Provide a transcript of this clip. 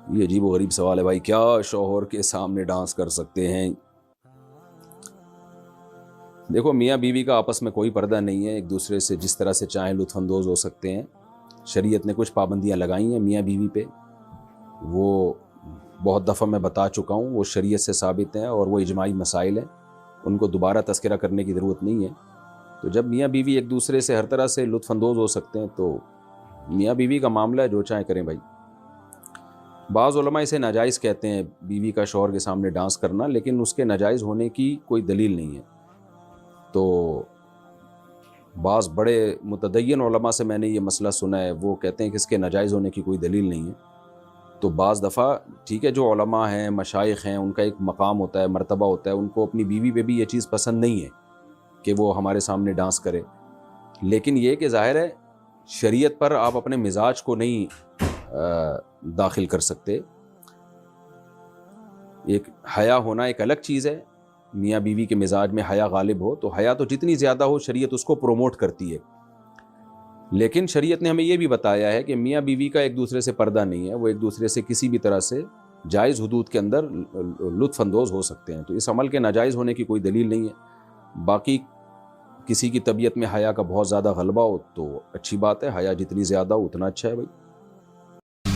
یہ عجیب و غریب سوال ہے بھائی، کیا شوہر کے سامنے ڈانس کر سکتے ہیں؟ دیکھو، میاں بیوی کا آپس میں کوئی پردہ نہیں ہے، ایک دوسرے سے جس طرح سے چاہیں لطف اندوز ہو سکتے ہیں۔ شریعت نے کچھ پابندیاں لگائی ہیں میاں بیوی پہ، وہ بہت دفعہ میں بتا چکا ہوں، وہ شریعت سے ثابت ہیں اور وہ اجماعی مسائل ہیں، ان کو دوبارہ تذکرہ کرنے کی ضرورت نہیں ہے۔ تو جب میاں بیوی ایک دوسرے سے ہر طرح سے لطف اندوز ہو سکتے ہیں تو میاں بیوی کا معاملہ ہے، جو چاہیں کریں بھائی۔ بعض علماء اسے ناجائز کہتے ہیں، بیوی کا شوہر کے سامنے ڈانس کرنا، لیکن اس کے ناجائز ہونے کی کوئی دلیل نہیں ہے۔ تو بعض بڑے متدین علماء سے میں نے یہ مسئلہ سنا ہے، وہ کہتے ہیں کہ اس کے ناجائز ہونے کی کوئی دلیل نہیں ہے۔ تو بعض دفعہ ٹھیک ہے، جو علماء ہیں، مشائخ ہیں، ان کا ایک مقام ہوتا ہے، مرتبہ ہوتا ہے، ان کو اپنی بیوی پہ بھی یہ چیز پسند نہیں ہے کہ وہ ہمارے سامنے ڈانس کرے، لیکن یہ کہ ظاہر ہے شریعت پر آپ اپنے مزاج کو نہیں داخل کر سکتے۔ ایک حیا ہونا ایک الگ چیز ہے، میاں بیوی کے مزاج میں حیا غالب ہو تو حیا تو جتنی زیادہ ہو شریعت اس کو پروموٹ کرتی ہے، لیکن شریعت نے ہمیں یہ بھی بتایا ہے کہ میاں بیوی کا ایک دوسرے سے پردہ نہیں ہے، وہ ایک دوسرے سے کسی بھی طرح سے جائز حدود کے اندر لطف اندوز ہو سکتے ہیں، تو اس عمل کے ناجائز ہونے کی کوئی دلیل نہیں ہے۔ باقی کسی کی طبیعت میں حیا کا بہت زیادہ غلبہ ہو تو اچھی بات ہے، حیا جتنی زیادہ ہو اتنا اچھا ہے بھائی۔